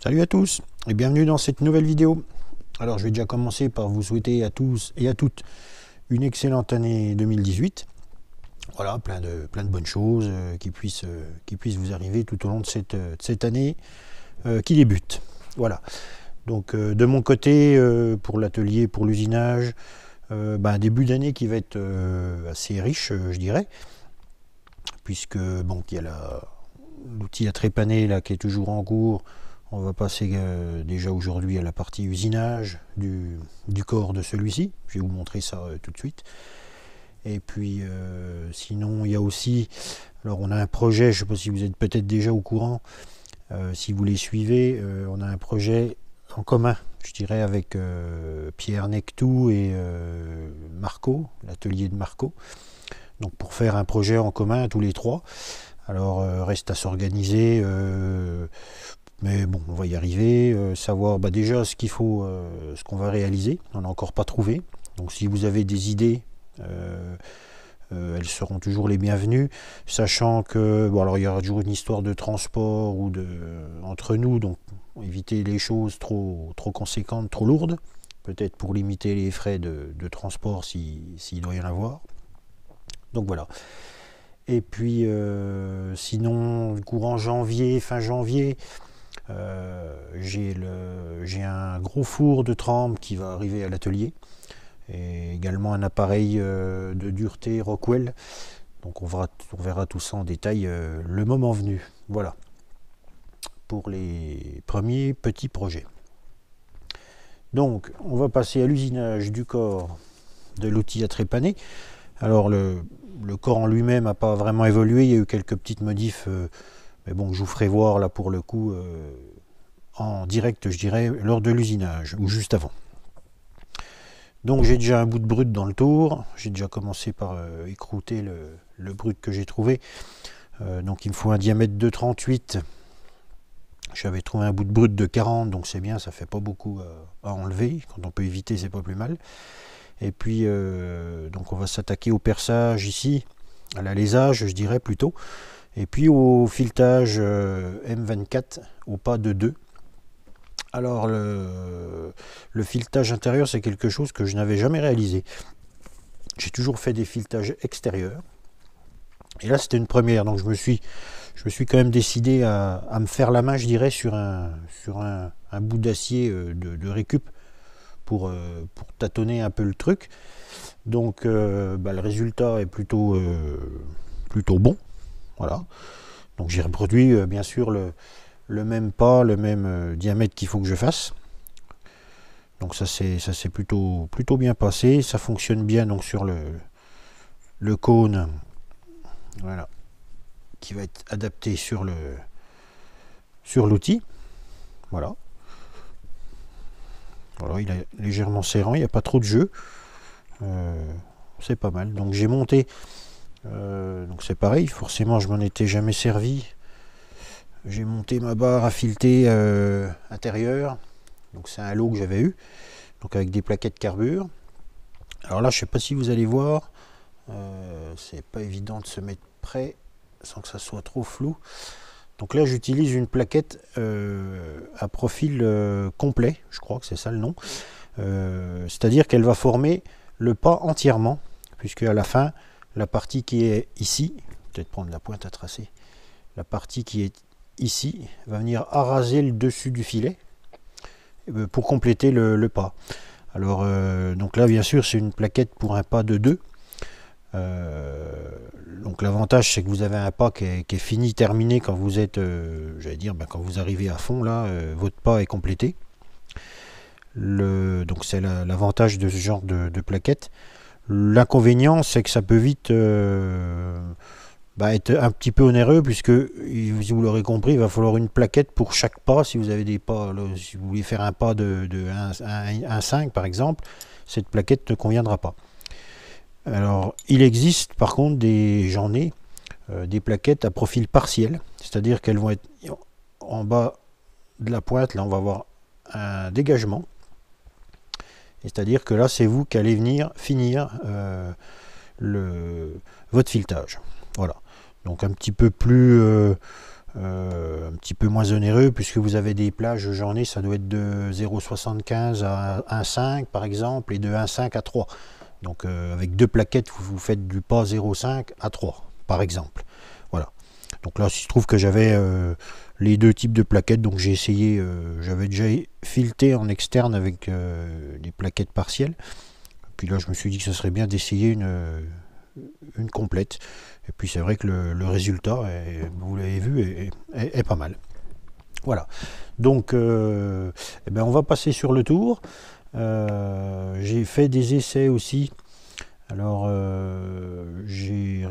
Salut à tous et bienvenue dans cette nouvelle vidéo. Alors je vais déjà commencer par vous souhaiter à tous et à toutes une excellente année 2018. Voilà, plein de bonnes choses qui puissent vous arriver tout au long de cette année qui débute. Voilà, donc de mon côté, pour l'atelier, pour l'usinage, un début d'année qui va être assez riche, je dirais, puisque bon, il y a l'outil à trépaner là, qui est toujours en cours. On va passer déjà aujourd'hui à la partie usinage du corps de celui-ci. Je vais vous montrer ça tout de suite. Et puis sinon il y a aussi, alors on a un projet, je ne sais pas si vous êtes peut-être déjà au courant, si vous les suivez, on a un projet en commun, je dirais, avec Pierre Nectou et Marco, l'atelier de Marco. Donc pour faire un projet en commun tous les trois. Alors reste à s'organiser. Mais bon, on va y arriver, savoir déjà ce qu'il faut, ce qu'on va réaliser. On n'a encore pas trouvé. Donc si vous avez des idées, elles seront toujours les bienvenues. Sachant que, bon, alors il y aura toujours une histoire de transport ou entre nous, donc éviter les choses trop conséquentes, trop lourdes. Peut-être pour limiter les frais de transport s'il doit y en avoir. Donc voilà. Et puis sinon, courant janvier, fin janvier, j'ai un gros four de trempe qui va arriver à l'atelier et également un appareil de dureté Rockwell. Donc on verra tout ça en détail le moment venu. Voilà pour les premiers petits projets. Donc on va passer à l'usinage du corps de l'outil à trépaner. Alors le corps en lui-même n'a pas vraiment évolué, il y a eu quelques petites modifs, mais bon, je vous ferai voir là pour le coup en direct, je dirais, lors de l'usinage ou juste avant. Donc j'ai déjà un bout de brut dans le tour, j'ai déjà commencé par écrouter le brut que j'ai trouvé. Donc il me faut un diamètre de 38. J'avais trouvé un bout de brut de 40, donc c'est bien, ça fait pas beaucoup à enlever. Quand on peut éviter, c'est pas plus mal. Et puis donc on va s'attaquer au perçage ici, à l'alésage je dirais plutôt, et puis au filetage M24 au pas de 2. Alors le filetage intérieur, c'est quelque chose que je n'avais jamais réalisé. J'ai toujours fait des filetages extérieurs et là c'était une première, donc je me suis quand même décidé à me faire la main, je dirais, sur un bout d'acier de récup pour tâtonner un peu le truc. Donc le résultat est plutôt bon. Voilà. Donc j'ai reproduit bien sûr le même pas, le même diamètre qu'il faut que je fasse. Donc ça c'est plutôt bien passé. Ça fonctionne bien donc sur le cône, voilà, qui va être adapté sur l'outil. Voilà. Voilà, il est légèrement serrant, il n'y a pas trop de jeu. C'est pas mal. Donc j'ai monté, donc c'est pareil, forcément je m'en étais jamais servi. J'ai monté ma barre à fileter intérieure, donc c'est un lot que j'avais eu, donc avec des plaquettes carbure. Alors là je sais pas si vous allez voir, c'est pas évident de se mettre près sans que ça soit trop flou. Donc là j'utilise une plaquette à profil complet, je crois que c'est ça le nom, c'est-à-dire qu'elle va former le pas entièrement, puisque à la fin la partie qui est ici, peut-être prendre la pointe à tracer, la partie qui est ici va venir araser le dessus du filet pour compléter le pas. Alors donc là bien sûr c'est une plaquette pour un pas de 2. Donc l'avantage c'est que vous avez un pas qui est fini, terminé quand vous êtes, j'allais dire, quand vous arrivez à fond là, votre pas est complété. Donc c'est l'avantage de ce genre de plaquette. L'inconvénient c'est que ça peut vite être un petit peu onéreux, puisque si vous l'aurez compris, il va falloir une plaquette pour chaque pas. Si vous avez des pas, là, si vous voulez faire un pas de 1,5 par exemple, cette plaquette ne conviendra pas. Alors il existe par contre j'en ai des plaquettes à profil partiel, c'est-à-dire qu'elles vont être en bas de la pointe, là on va avoir un dégagement, c'est-à-dire que là c'est vous qui allez venir finir votre filetage. Voilà, donc un petit peu plus un petit peu moins onéreux, puisque vous avez des plages, j'en ai, ça doit être de 0,75 à 1,5 par exemple, et de 1,5 à 3. Donc avec deux plaquettes, vous faites du pas 0,5 à 3 par exemple. Voilà. Donc là, il se trouve que j'avais les deux types de plaquettes, donc j'ai essayé, j'avais déjà fileté en externe avec des plaquettes partielles. Puis là, je me suis dit que ce serait bien d'essayer une complète. Et puis c'est vrai que le résultat, vous l'avez vu, est pas mal. Voilà. Donc, eh ben, on va passer sur le tour. J'ai fait des essais aussi. Alors, j'ai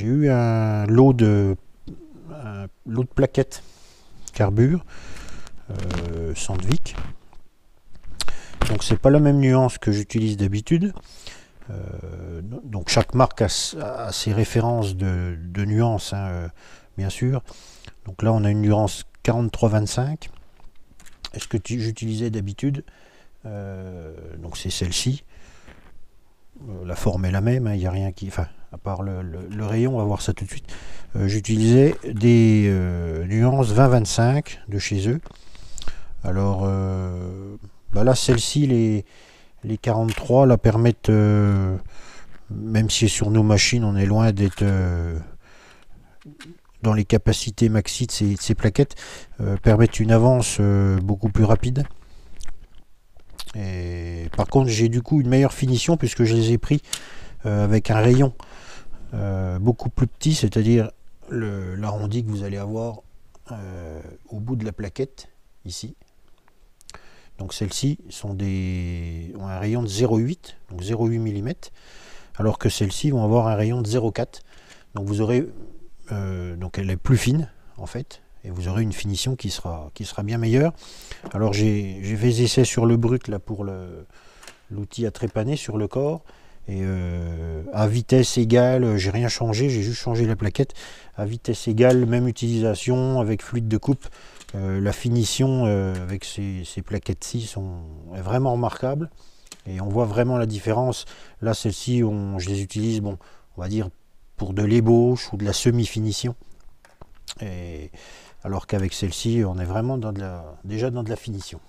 eu un lot de plaquettes carbure Sandvik. Donc c'est pas la même nuance que j'utilise d'habitude. Donc chaque marque a ses références de nuances, hein, bien sûr. Donc là on a une nuance 43-25. Est-ce que j'utilisais d'habitude, donc c'est celle-ci. La forme est la même, il n'y a rien qui... Enfin, à part le rayon, on va voir ça tout de suite. J'utilisais des nuances 20-25 de chez eux. Alors, bah là, celle-ci, les 43 la permettent, même si sur nos machines, on est loin d'être dans les capacités maxi de ces plaquettes, permettent une avance beaucoup plus rapide. Et par contre, j'ai du coup une meilleure finition puisque je les ai pris avec un rayon beaucoup plus petit, c'est-à-dire l'arrondi que vous allez avoir au bout de la plaquette, ici. Donc celles-ci ont un rayon de 0,8, donc 0,8 mm, alors que celles-ci vont avoir un rayon de 0,4. Donc vous aurez, donc elle est plus fine en fait, et vous aurez une finition qui sera bien meilleure. Alors j'ai fait des essais sur le brut là pour l'outil à trépaner sur le corps, et à vitesse égale, j'ai rien changé, j'ai juste changé la plaquette. À vitesse égale, même utilisation avec fluide de coupe. La finition avec ces plaquettes-ci est vraiment remarquable et on voit vraiment la différence. Là, celles-ci, je les utilise, bon, on va dire pour de l'ébauche ou de la semi-finition. Alors qu'avec celle-ci, on est vraiment déjà dans de la finition.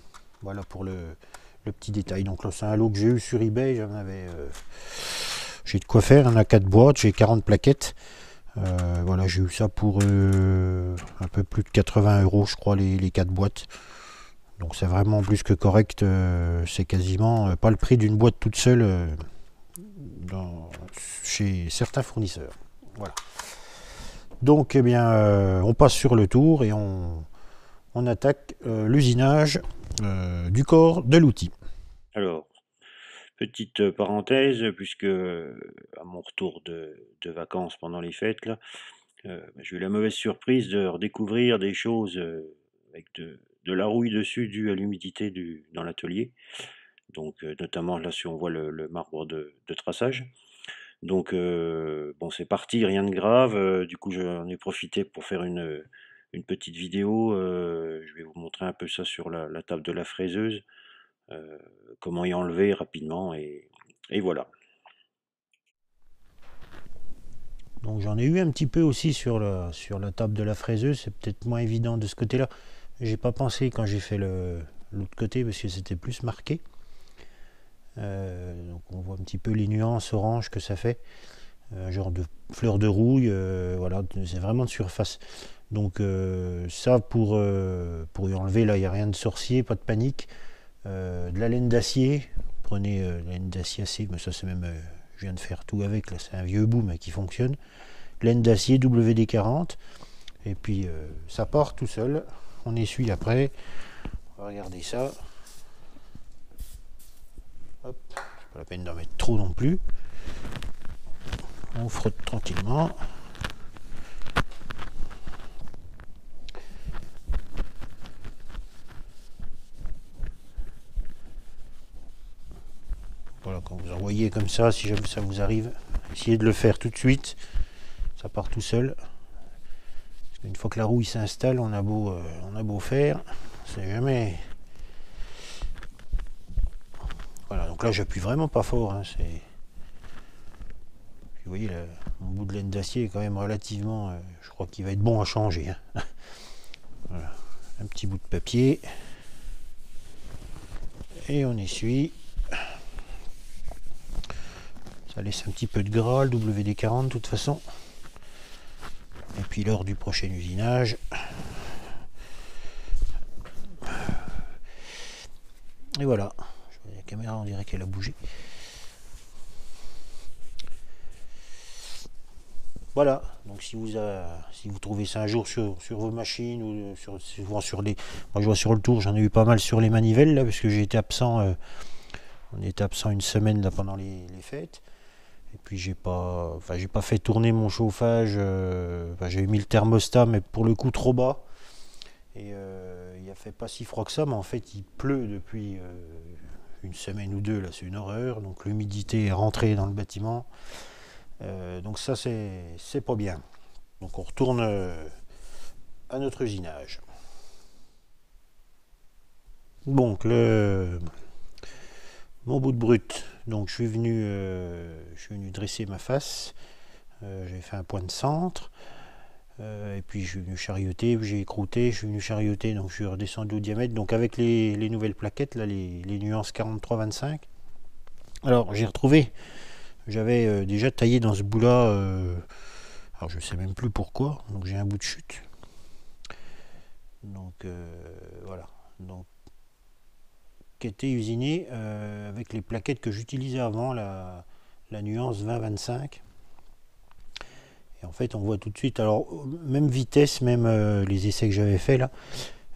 Voilà pour le petit détail. Donc là, c'est un lot que j'ai eu sur eBay. J'ai de quoi faire. Il y en a 4 boîtes, j'ai 40 plaquettes. Voilà, j'ai eu ça pour un peu plus de 80 €, je crois, les 4 boîtes. Donc c'est vraiment plus que correct. C'est quasiment pas le prix d'une boîte toute seule chez certains fournisseurs. Voilà. Donc, eh bien, on passe sur le tour et on attaque l'usinage du corps de l'outil. Alors, petite parenthèse, puisque à mon retour de vacances pendant les fêtes, là, j'ai eu la mauvaise surprise de redécouvrir des choses avec de la rouille dessus due à l'humidité dans l'atelier. Donc, notamment là, si on voit le marbre de traçage. Donc, bon, c'est parti, rien de grave. Du coup, j'en ai profité pour faire une petite vidéo. Je vais vous montrer un peu ça sur la table de la fraiseuse. Comment y enlever rapidement et voilà. Donc j'en ai eu un petit peu aussi sur la table de la fraiseuse, c'est peut-être moins évident de ce côté-là. J'ai pas pensé quand j'ai fait l'autre côté parce que c'était plus marqué. Donc on voit un petit peu les nuances orange que ça fait, genre de fleurs de rouille, voilà, c'est vraiment de surface. Donc ça pour y enlever, là il n'y a rien de sorcier, pas de panique. De la laine d'acier, prenez la laine d'acier assez, mais ça c'est même, je viens de faire tout avec, là c'est un vieux bout mais qui fonctionne. Laine d'acier WD-40, et puis ça part tout seul, on essuie après. On va regarder ça. Hop, pas la peine d'en mettre trop non plus. On frotte tranquillement. Voilà, quand vous envoyez comme ça, si jamais ça vous arrive, essayez de le faire tout de suite. Ça part tout seul. Parce qu'une fois que la rouille s'installe, on a beau faire, c'est jamais. Voilà, donc là j'appuie vraiment pas fort. Hein, vous voyez, mon bout de laine d'acier est quand même relativement. Je crois qu'il va être bon à changer. Hein. un petit bout de papier et on essuie. Ça laisse un petit peu de gras, le WD-40 de toute façon. Et puis lors du prochain usinage, et voilà. La caméra, on dirait qu'elle a bougé. Voilà, donc si vous trouvez ça un jour sur vos machines ou souvent sur les... Moi je vois sur le tour, j'en ai eu pas mal sur les manivelles là, parce que j'ai été absent, on était absent une semaine là pendant les fêtes. Et puis j'ai pas fait tourner mon chauffage, j'ai mis le thermostat mais pour le coup trop bas. Et il a fait pas si froid que ça, mais en fait il pleut depuis une semaine ou deux là, c'est une horreur. Donc l'humidité est rentrée dans le bâtiment. Donc ça c'est pas bien. Donc on retourne à notre usinage. Donc mon bout de brut. Donc je suis venu dresser ma face. J'ai fait un point de centre. Et puis je suis venu charioter, j'ai écrouté, je suis venu charioter, donc je suis redescendu au diamètre. Donc avec les nouvelles plaquettes, là, les nuances 43-25. Alors j'ai retrouvé. J'avais déjà taillé dans ce bout-là, alors je sais même plus pourquoi, donc j'ai un bout de chute. Donc voilà, donc qui était usiné avec les plaquettes que j'utilisais avant, la nuance 20-25. Et en fait on voit tout de suite, alors même vitesse, même les essais que j'avais fait là,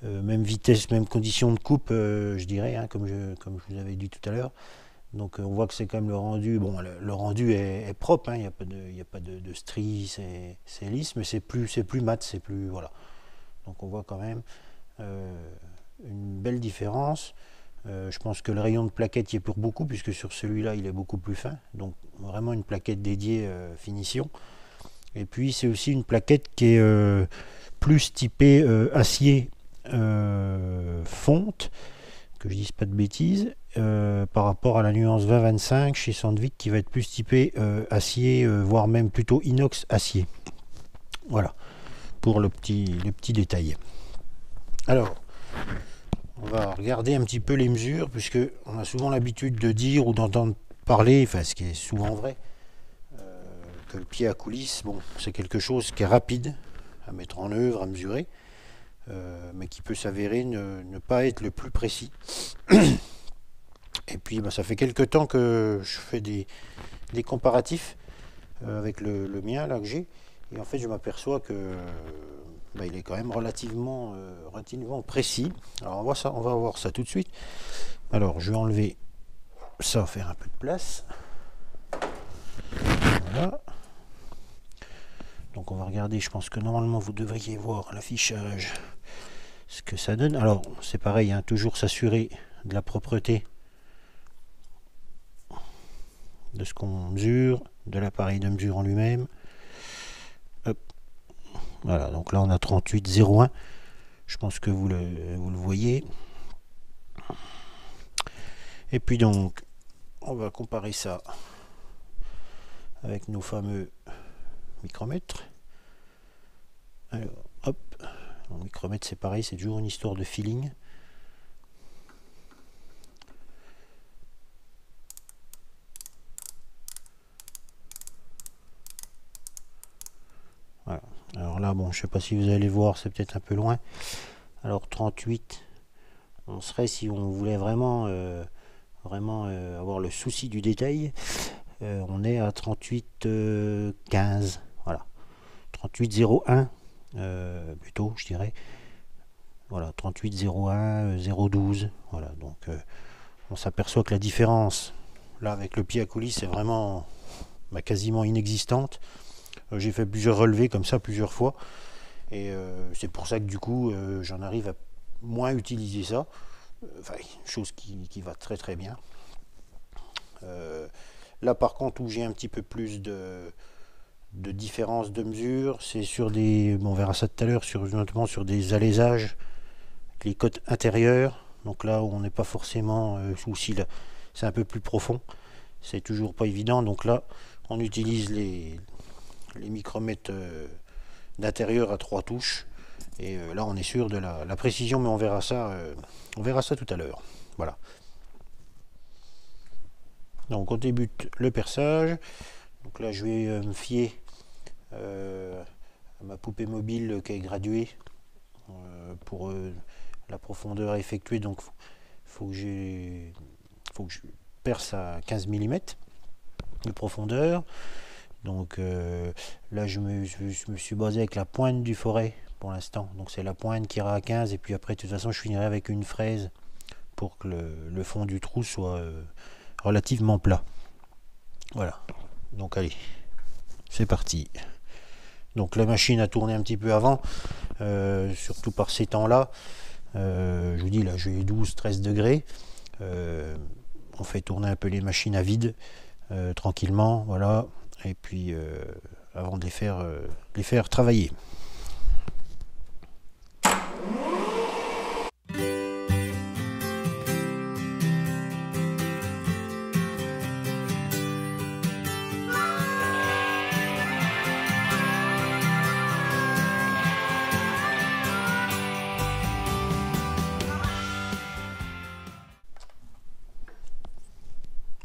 même vitesse, même condition de coupe, je dirais, hein, comme je vous avais dit tout à l'heure. Donc on voit que c'est quand même le rendu, bon le rendu est propre, hein, il n'y a pas de stries, c'est lisse, mais c'est plus mat, c'est plus, voilà. Donc on voit quand même une belle différence. Je pense que le rayon de plaquette y est pour beaucoup, puisque sur celui-là il est beaucoup plus fin, donc vraiment une plaquette dédiée finition. Et puis c'est aussi une plaquette qui est plus typée acier fonte, que je dise pas de bêtises, par rapport à la nuance 20-25 chez Sandvik qui va être plus typé acier, voire même plutôt inox acier. Voilà, pour le petit détail. Alors, on va regarder un petit peu les mesures, puisque on a souvent l'habitude de dire ou d'entendre parler, enfin ce qui est souvent vrai, que le pied à coulisse, bon, c'est quelque chose qui est rapide à mettre en œuvre, à mesurer, mais qui peut s'avérer ne pas être le plus précis. Et puis ça fait quelques temps que je fais des comparatifs avec le mien là que j'ai, et en fait je m'aperçois que il est quand même relativement précis. Alors on va voir ça tout de suite. Alors je vais enlever ça, faire un peu de place. Voilà. Donc on va regarder, je pense que normalement vous devriez voir l'affichage, ce que ça donne. Alors c'est pareil, hein, toujours s'assurer de la propreté de ce qu'on mesure, de l'appareil de mesure en lui-même. Hop. Voilà, donc là on a 38,01. Je pense que vous le voyez. Et puis donc, on va comparer ça avec nos fameux micromètres. Alors, hop. Le micromètre c'est pareil, c'est toujours une histoire de feeling. Voilà. Alors là, bon, je sais pas si vous allez voir, c'est peut-être un peu loin. Alors 38, on serait, si on voulait vraiment, avoir le souci du détail, on est à 38,15. Voilà. 38,01 plutôt, je dirais. Voilà, 38,01, 0,12. Voilà, donc on s'aperçoit que la différence, là, avec le pied à coulisse, c'est vraiment quasiment inexistante. J'ai fait plusieurs relevés comme ça plusieurs fois, et c'est pour ça que du coup j'en arrive à moins utiliser ça, chose qui va très très bien. Là par contre où j'ai un petit peu plus de différence de mesure, c'est sur des, on verra ça tout à l'heure, notamment sur des alaisages, les côtes intérieures, donc là où on n'est pas forcément souci, là c'est un peu plus profond, c'est toujours pas évident, donc là on utilise les micromètres d'intérieur à 3 touches, Et là on est sûr de la précision, mais on verra ça tout à l'heure. Voilà. Donc on débute le perçage. Donc là je vais me fier à ma poupée mobile qui est graduée pour la profondeur effectuée. Donc faut que je perce à 15 mm de profondeur. Donc là je me suis basé avec la pointe du forêt pour l'instant. Donc c'est la pointe qui ira à 15, et puis après de toute façon je finirai avec une fraise pour que le fond du trou soit relativement plat. Voilà. Donc allez, c'est parti. Donc la machine a tourné un petit peu avant, surtout par ces temps-là. Je vous dis, là j'ai 12-13 degrés. On fait tourner un peu les machines à vide tranquillement, voilà. Et puis avant de les faire travailler.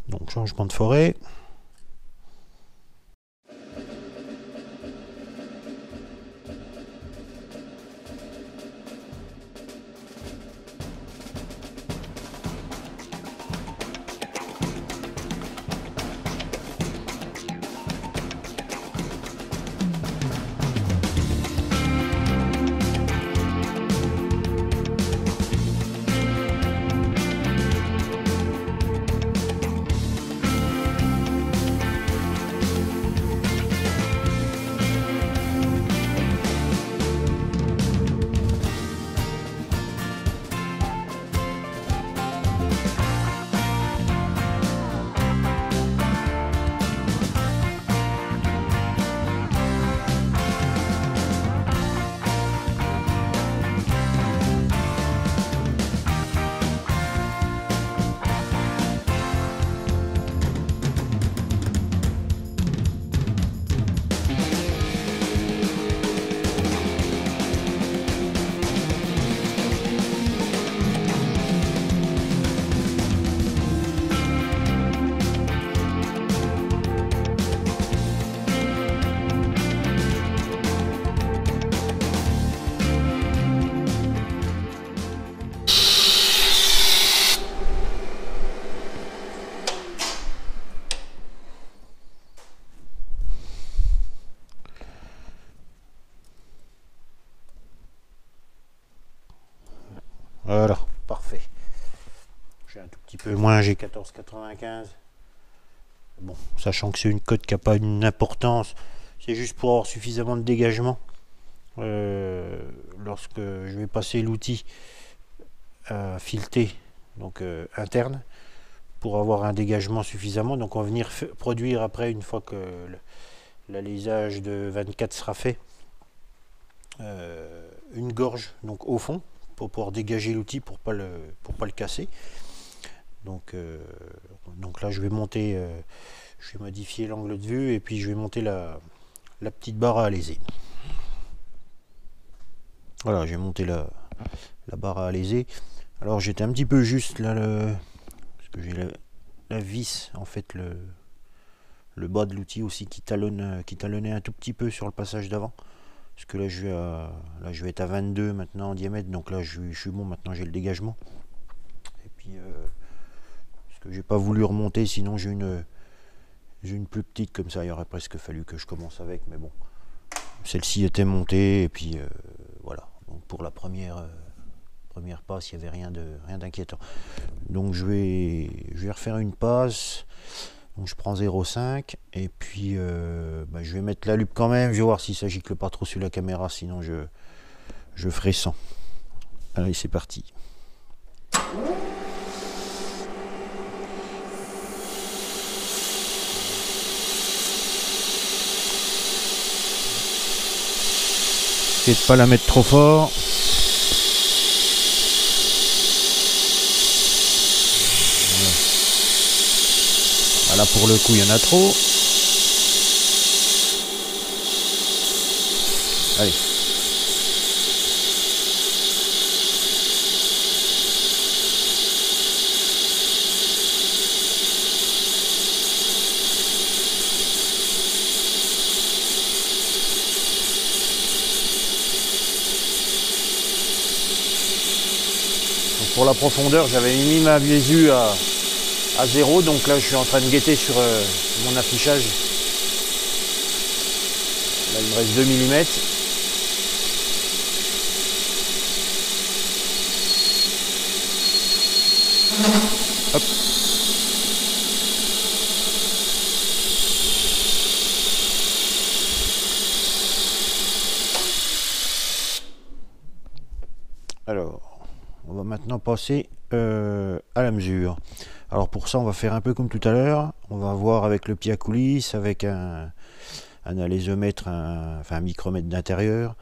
Donc changement de forêt. Voilà, parfait. J'ai un tout petit peu moins, j'ai 14,95. Bon, sachant que c'est une cote qui n'a pas une importance, c'est juste pour avoir suffisamment de dégagement. Lorsque je vais passer l'outil à fileter, donc interne, pour avoir un dégagement suffisamment. Donc on va venir produire après, une fois que l'alésage de 24 sera fait, une gorge donc au fond, pour pouvoir dégager l'outil pour pas le casser. Donc là je vais monter, je vais modifier l'angle de vue, et puis je vais monter la petite barre à aléser. Voilà, j'ai monté la barre à aléser. Alors j'étais un petit peu juste là, parce que j'ai la vis, en fait le bas de l'outil aussi qui talonnait un tout petit peu sur le passage d'avant. Parce que là je vais être à 22 maintenant en diamètre, donc là je suis bon, maintenant j'ai le dégagement. Et puis parce que j'ai pas voulu remonter, sinon j'ai une plus petite comme ça, il aurait presque fallu que je commence avec, mais bon, celle-ci était montée, et puis voilà. Donc pour la première passe, il n'y avait rien d'inquiétant. Donc je vais refaire une passe. Donc je prends 0,5, et puis je vais mettre la lupe quand même. Je vais voir si ça gicle pas trop sur la caméra, sinon je ferai 100. Allez, c'est parti. Essayez de pas la mettre trop fort. Voilà, pour le coup il y en a trop. Allez. pour la profondeur, j'avais mis ma visu à 0, donc là je suis en train de guetter sur mon affichage. Là il me reste 2 mm. Hop. Alors, on va maintenant passer à la mesure. Alors pour ça, on va faire un peu comme tout à l'heure. On va voir avec le pied à coulisse, avec un alésomètre, enfin un micromètre d'intérieur,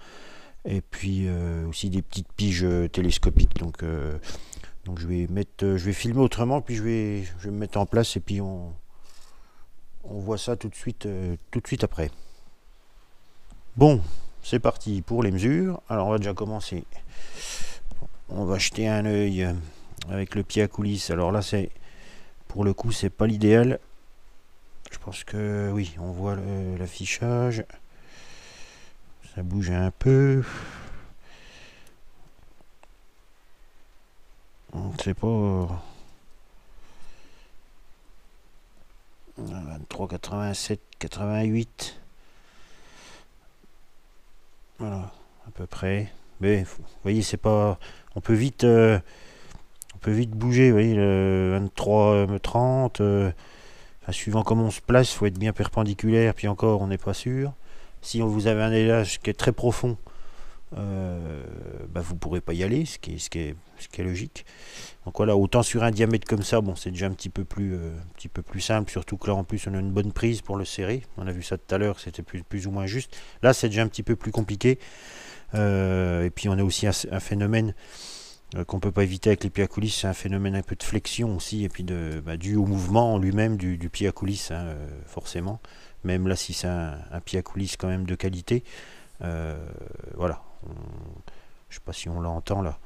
et puis aussi des petites piges télescopiques. Donc je vais filmer autrement, puis je vais me mettre en place, et puis on voit ça tout de suite après. Bon, c'est parti pour les mesures. Alors on va déjà commencer. On va jeter un œil avec le pied à coulisse. Alors là, c'est pour le coup, c'est pas l'idéal. Je pense que oui, on voit l'affichage. Ça bouge un peu. C'est pas 23, 87, 88. Voilà, à peu près. Mais vous voyez, c'est pas. On peut vite bouger. Vous voyez, le 23, 30. Suivant comment on se place, il faut être bien perpendiculaire. Puis encore, on n'est pas sûr. Si vous avez un élage qui est très profond, vous ne pourrez pas y aller, ce qui est logique. Donc voilà, autant sur un diamètre comme ça, bon, c'est déjà un petit peu plus simple, surtout que là en plus on a une bonne prise pour le serrer. On a vu ça tout à l'heure, c'était plus ou moins juste. Là c'est déjà un petit peu plus compliqué. Et puis on a aussi un phénomène qu'on peut pas éviter avec les pieds à coulisse, c'est un phénomène un peu de flexion aussi, et puis dû au mouvement en lui-même du pied à coulisse, hein, forcément. Même là si c'est un pied à coulisse quand même de qualité. Voilà. Je sais pas si on l'entend là.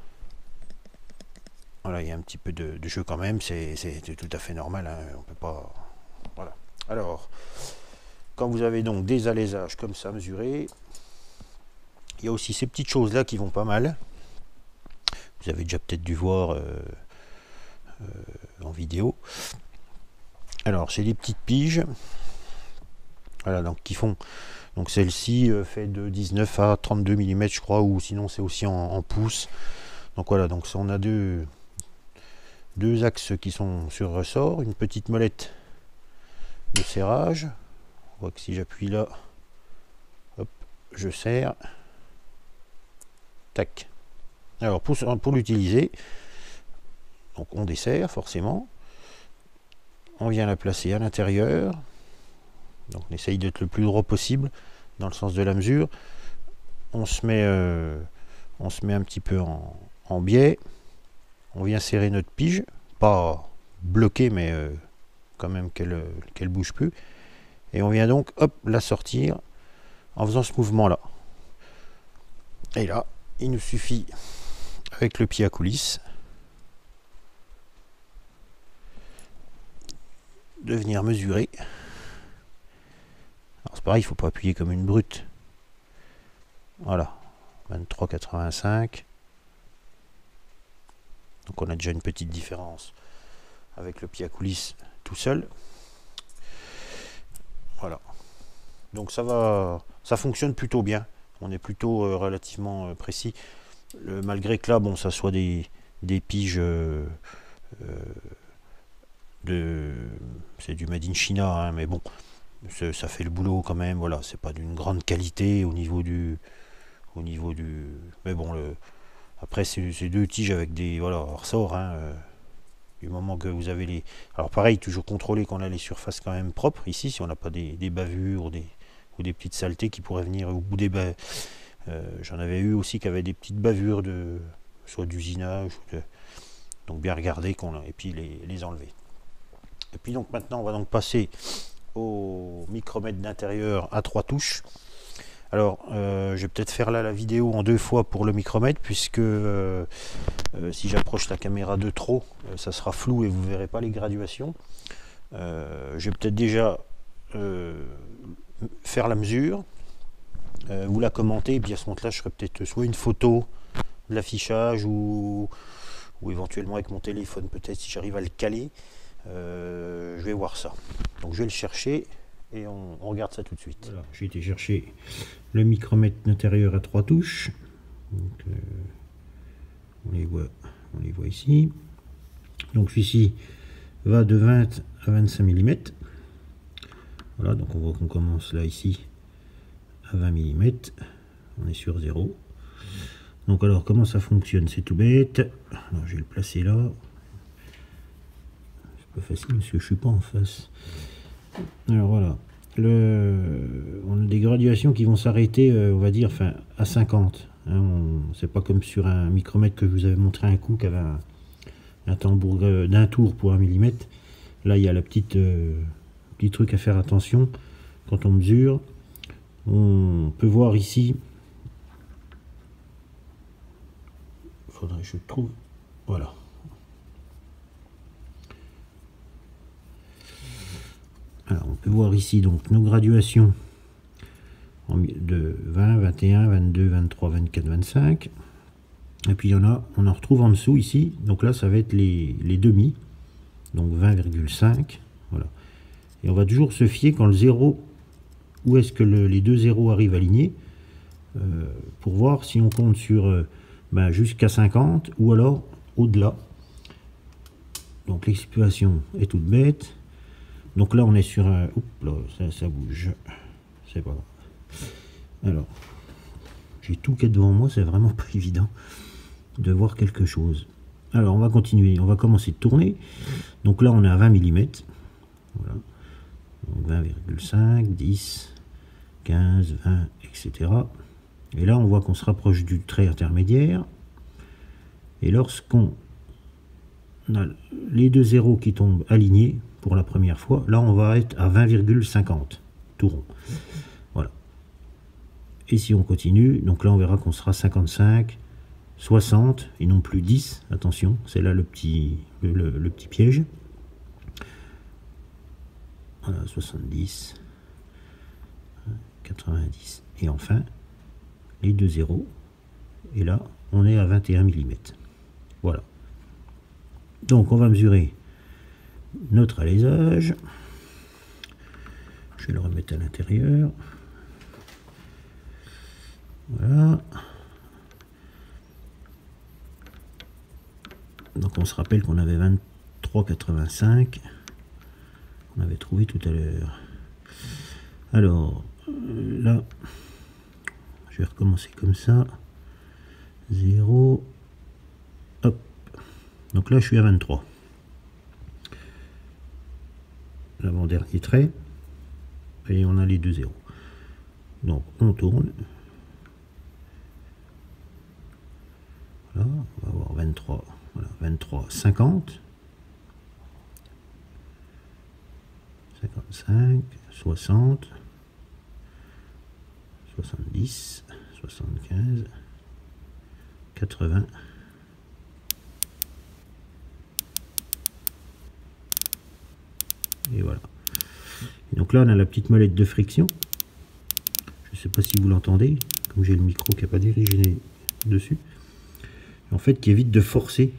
Voilà, il y a un petit peu de jeu quand même, c'est tout à fait normal, hein, on peut pas. Voilà. Alors, quand vous avez donc des alaisages comme ça mesurés, il y a aussi ces petites choses là qui vont pas mal. Vous avez déjà peut-être dû voir en vidéo. Alors, c'est des petites piges. Voilà, donc qui font. Donc celle-ci fait de 19 à 32 mm, je crois, ou sinon c'est aussi en pouces. Donc voilà, donc on a deux axes qui sont sur ressort, une petite molette de serrage. On voit que si j'appuie là, hop, je serre. Tac. Alors pour l'utiliser, donc on desserre forcément. On vient la placer à l'intérieur. Donc on essaye d'être le plus droit possible dans le sens de la mesure. On se met un petit peu en biais. On vient serrer notre pige, pas bloquer, mais quand même qu'elle bouge plus. Et on vient donc hop la sortir en faisant ce mouvement là. Et là, il nous suffit avec le pied à coulisse de venir mesurer. Alors c'est pareil, il ne faut pas appuyer comme une brute. Voilà, 23,85. Donc on a déjà une petite différence avec le pied à coulisse tout seul. Voilà. Donc ça fonctionne plutôt bien. On est plutôt relativement précis. Malgré que là, bon, ça soit des piges c'est du Made in China, hein, mais bon, ça fait le boulot quand même. Voilà, c'est pas d'une grande qualité au niveau du. Mais bon, après c'est deux tiges avec des ressorts. Hein, du moment que vous avez les. Alors pareil, toujours contrôler qu'on a les surfaces quand même propres ici, si on n'a pas des bavures ou des petites saletés qui pourraient venir ou des j'en avais eu aussi qui avaient des petites bavures soit d'usinage, donc bien regarder et puis les enlever. Et puis donc maintenant on va donc passer au micromètre d'intérieur à 3 touches. Alors je vais peut-être faire là la vidéo en 2 fois pour le micromètre, puisque si j'approche la caméra de trop, ça sera flou et vous ne verrez pas les graduations. Je vais peut-être déjà faire la mesure, vous la commenter, et puis à ce moment-là je ferai peut-être soit une photo de l'affichage ou ou éventuellement avec mon téléphone, peut-être si j'arrive à le caler. Je vais voir ça. Donc je vais le chercher et on regarde ça tout de suite. Voilà, j'ai été chercher le micromètre d'intérieur à 3 touches. Donc, on les voit ici. Donc celui-ci va de 20 à 25 mm. Voilà, donc on voit qu'on commence là ici à 20 mm. On est sur 0. Donc alors comment ça fonctionne? C'est tout bête. Alors, je vais le placer là. C'est pas facile parce que je suis pas en face. Alors voilà. On a des graduations qui vont s'arrêter, on va dire, enfin, à 50. Hein, c'est pas comme sur un micromètre que je vous avais montré un coup qui avait un tambour d'un tour pour 1 mm. Là, il y a la petit truc à faire attention quand on mesure. On peut voir ici. Faudrait que je trouve. Voilà. Alors, on peut voir ici donc nos graduations de 20, 21, 22, 23, 24, 25. Et puis on en retrouve en dessous ici. Donc là, ça va être les demi. Donc 20,5. Voilà. Et on va toujours se fier quand le 0, où est-ce que les deux zéros arrivent alignés, pour voir si on compte sur jusqu'à 50 ou alors au-delà. Donc l'explication est toute bête. Donc là on est sur un... Oups, là, ça bouge. C'est pas grave. Alors, j'ai tout qui est devant moi, c'est vraiment pas évident de voir quelque chose. Alors on va continuer, on va commencer de tourner. Donc là on est à 20 mm. Voilà. 20,5, 10, 15, 20, etc. Et là on voit qu'on se rapproche du trait intermédiaire. Et lorsqu'on a les deux zéros qui tombent alignés pour la première fois, là on va être à 20,50, tout rond. Voilà. Et si on continue, donc là on verra qu'on sera 55, 60 et non plus 10. Attention, c'est là le petit piège. Voilà, 70, 90. Et enfin, les deux zéros. Et là, on est à 21 mm. Voilà. Donc on va mesurer notre alésage. Je vais le remettre à l'intérieur. Voilà. Donc on se rappelle qu'on avait 23,85. On avait trouvé tout à l'heure. Alors là, je vais recommencer comme ça. 0. Hop. Donc là, je suis à 23. L'avant-dernier trait. Et on a les deux zéros. Donc on tourne. Voilà, on va avoir 23. Voilà, 23, 50. 55, 60, 70, 75, 80. Et voilà. Et donc là, on a la petite molette de friction. Je ne sais pas si vous l'entendez, comme j'ai le micro qui n'a pas dirigé dessus. En fait, qui évite de forcer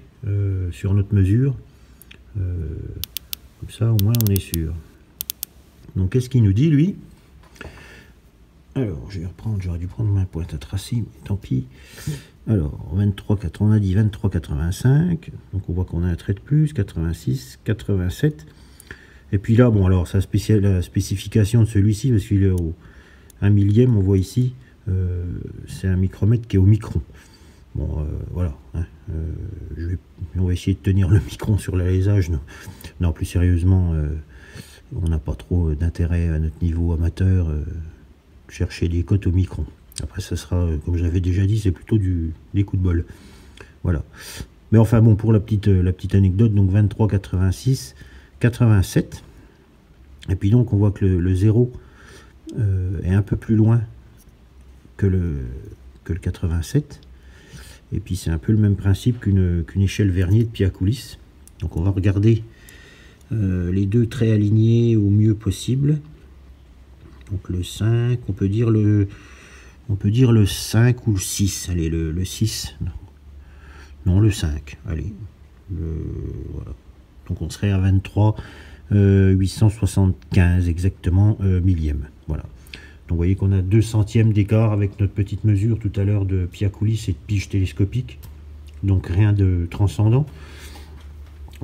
sur notre mesure. Comme ça, au moins, on est sûr. Donc, qu'est-ce qu'il nous dit, lui? Alors, je vais reprendre, j'aurais dû prendre ma pointe à tracer, mais tant pis. Alors, 23,4, on a dit 23,85. Donc, on voit qu'on a un trait de plus, 86, 87. Et puis là, bon, alors, la spécification de celui-ci, parce qu'il est au 1 millième, on voit ici, c'est un micromètre qui est au micron. Bon, voilà. Hein, on va essayer de tenir le micron sur l'alésage. Non, plus sérieusement, on n'a pas trop d'intérêt à notre niveau amateur. Chercher des cotes au micron. Après, ça sera, comme j'avais déjà dit, c'est plutôt des coups de bol. Voilà. Mais enfin, bon, pour la petite anecdote, donc 23,86, 87. Et puis donc, on voit que le 0 est un peu plus loin que le 87. Et puis, c'est un peu le même principe qu'une échelle vernier de pied à coulisses. Donc, on va regarder les deux traits alignés au mieux possible. Donc le 5, on peut dire le 5 ou le 6. Allez, le 6. Non, le 5. Allez, Voilà. Donc on serait à 23 875 exactement millième. Voilà. Donc vous voyez qu'on a 2 centièmes d'écart avec notre petite mesure tout à l'heure de pia coulisses et de pige télescopique. Donc rien de transcendant.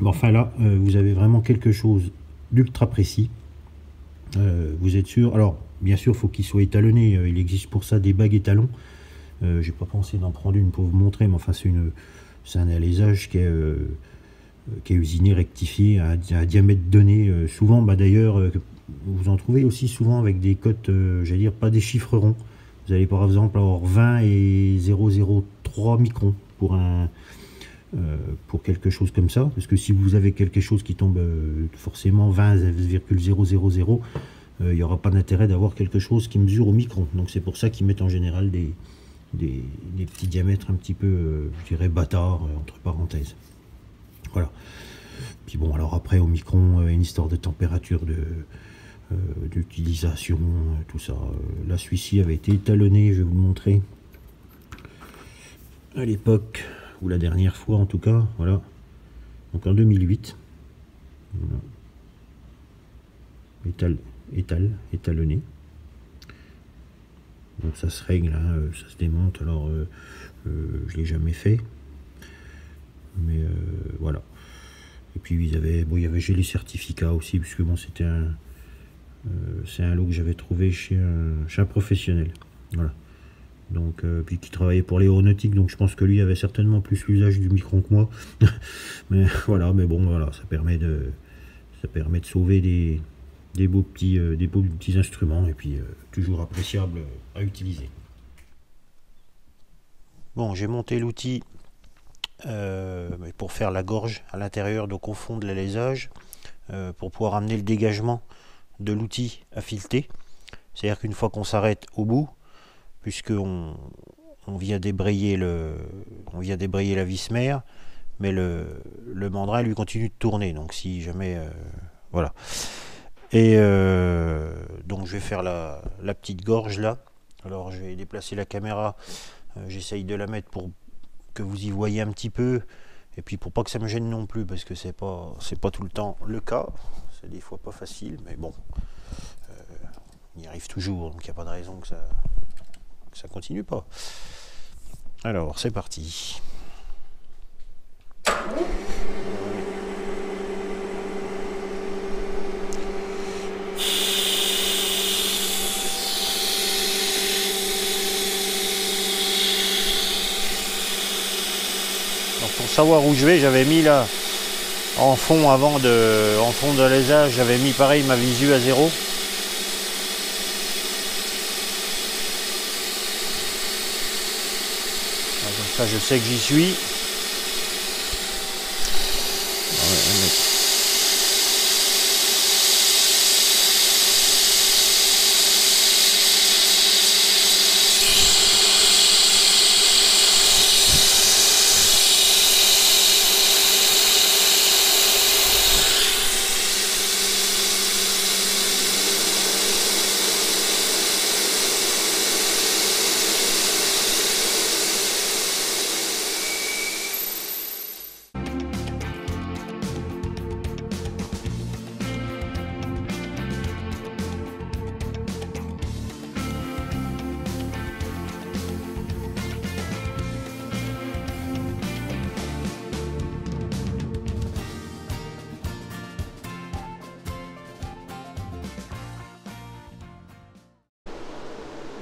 Mais enfin là, vous avez vraiment quelque chose d'ultra précis. Vous êtes sûr. Alors bien sûr, il faut qu'il soit étalonné. Il existe pour ça des bagues étalons. J'ai pas pensé d'en prendre une pour vous montrer, mais enfin c'est un alésage qui est usiné, rectifié à un diamètre donné. Souvent, d'ailleurs, vous en trouvez aussi souvent avec des cotes, j'allais dire pas des chiffres ronds. Vous allez par exemple avoir 20 et 0,03 microns pour quelque chose comme ça, parce que si vous avez quelque chose qui tombe forcément 20,000, il n'y aura pas d'intérêt d'avoir quelque chose qui mesure au micron. Donc c'est pour ça qu'ils mettent en général des petits diamètres un petit peu, je dirais, bâtards, entre parenthèses. Voilà. Puis bon, alors après, au micron, une histoire de température, d'utilisation, tout ça. Là, celui-ci avait été étalonné, je vais vous le montrer, à l'époque, ou la dernière fois en tout cas, voilà. Donc en 2008. Voilà. Étalonné. Donc ça se règle, hein, ça se démonte. Alors je l'ai jamais fait, mais voilà. Et puis il y avait j'ai les certificats aussi, puisque bon, c'est un lot que j'avais trouvé chez un professionnel. Voilà. Donc puis qui travaillait pour l'aéronautique, donc je pense que lui avait certainement plus l'usage du micron que moi. Mais voilà, mais bon, voilà, ça permet de sauver des beaux petits instruments, et puis toujours appréciable à utiliser. Bon, j'ai monté l'outil pour faire la gorge à l'intérieur, donc au fond de l'alésage, pour pouvoir amener le dégagement de l'outil à fileter. C'est-à-dire qu'une fois qu'on s'arrête au bout, puisqu'on vient débrayer la vis mère, mais le mandrin lui continue de tourner. Donc si jamais voilà. Et donc je vais faire la petite gorge là. Alors je vais déplacer la caméra, j'essaye de la mettre pour que vous y voyez un petit peu, et puis pour pas que ça me gêne non plus, parce que c'est pas tout le temps le cas, c'est des fois pas facile, mais bon, on y arrive toujours, donc il n'y a pas de raison que ça continue pas. Alors c'est parti. Donc pour savoir où je vais, j'avais mis là en fond de l'alésage, j'avais mis pareil ma visu à 0. Comme ça je sais que j'y suis.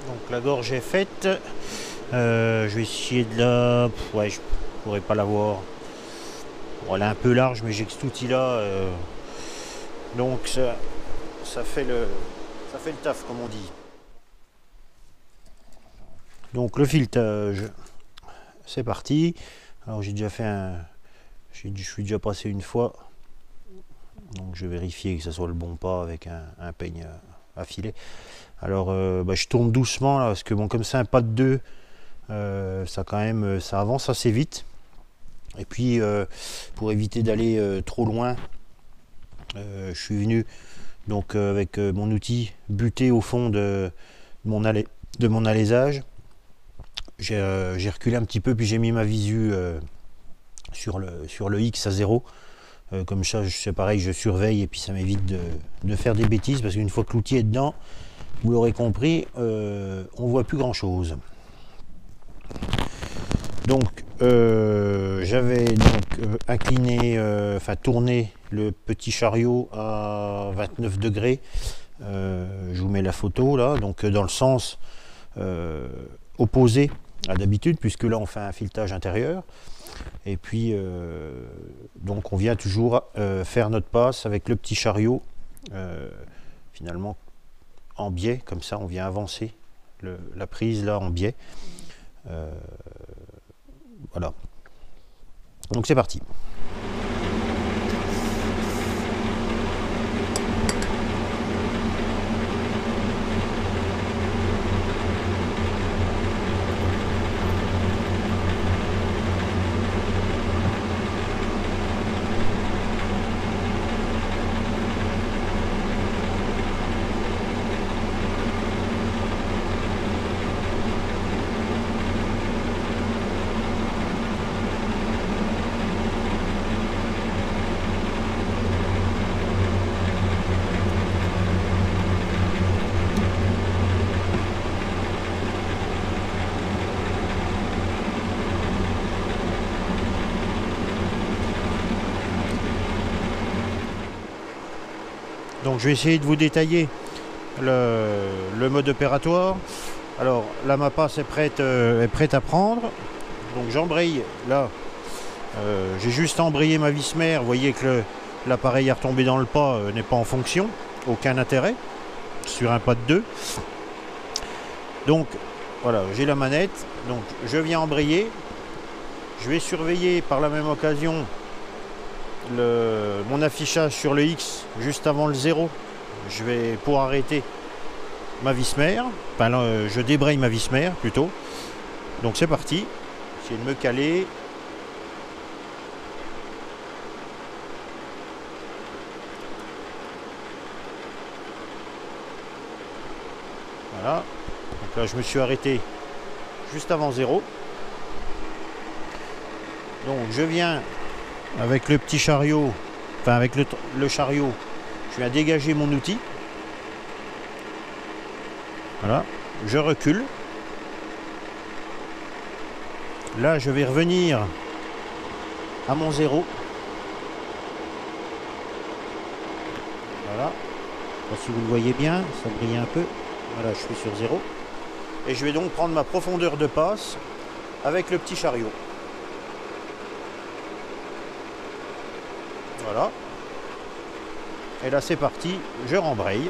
Donc la gorge est faite. Je vais essayer de la... Ouais, je pourrais pas la voir. Bon, elle est un peu large, mais j'ai que cet outil là. Donc ça fait le taf, comme on dit. Donc le filetage, c'est parti. Alors j'ai déjà fait je suis déjà passé une fois. Donc je vais vérifier que ça soit le bon pas avec un peigne à filer. Alors je tourne doucement là, parce que bon, comme c'est un pas de 2, ça avance assez vite. Et puis pour éviter d'aller trop loin, je suis venu donc avec mon outil buté au fond de mon alésage. J'ai reculé un petit peu, puis j'ai mis ma visu sur le X à 0. Comme ça, c'est pareil, je surveille et puis ça m'évite de faire des bêtises, parce qu'une fois que l'outil est dedans, vous l'aurez compris, on voit plus grand chose. Donc j'avais donc incliné, enfin tourné le petit chariot à 29 degrés. Je vous mets la photo là, donc dans le sens opposé à d'habitude, puisque là on fait un filetage intérieur. Et puis donc on vient toujours faire notre passe avec le petit chariot finalement en biais, comme ça on vient avancer la prise là en biais. Voilà. Donc c'est parti. Donc je vais essayer de vous détailler le mode opératoire. Alors là ma passe est prête à prendre. Donc j'embraye là. J'ai juste embrayé ma vis mère. Vous voyez que l'appareil à retomber dans le pas n'est pas en fonction. Aucun intérêt sur un pas de 2. Donc voilà, j'ai la manette. Donc je viens embrayer. Je vais surveiller par la même occasion mon affichage sur le X juste avant le 0. Je vais pour arrêter ma vis mère, enfin là, je débraye ma vis mère plutôt. Donc c'est parti, essayer de me caler. Voilà, donc là je me suis arrêté juste avant 0. Donc je viens avec le petit chariot, enfin avec le chariot, je viens dégager mon outil. Voilà, je recule. Là, je vais revenir à mon 0. Voilà. Je sais pas si vous le voyez bien, ça brille un peu. Voilà, je suis sur 0. Et je vais donc prendre ma profondeur de passe avec le petit chariot. Voilà. Et là c'est parti, je rembraye.